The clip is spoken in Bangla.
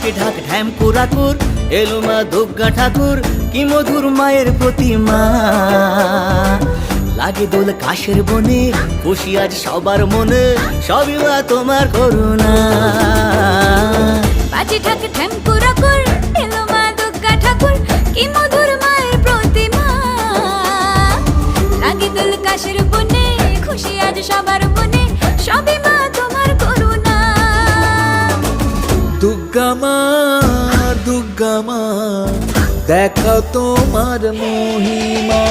ঢাক ঢাক ঢ্যাম কুরাকুর, এলো মা দুর্গা ঠাকুর, কি মধুর মায়ের প্রতিমা। লাগে দোল কাশের বনে, খুশি আজ সবার মনে, সবই মা তোমার করুণা। বাজে ঢাক ঢ্যাম কুরাকুর, এলো মা দুর্গা ঠাকুর, কি মধুর মায়ের প্রতিমা। লাগে দোল কাশের বনে, খুশি আজ সবার মনে, সবই মা তোমার করুণা। দুর্গা মা দেখাও তোমার মহিমা।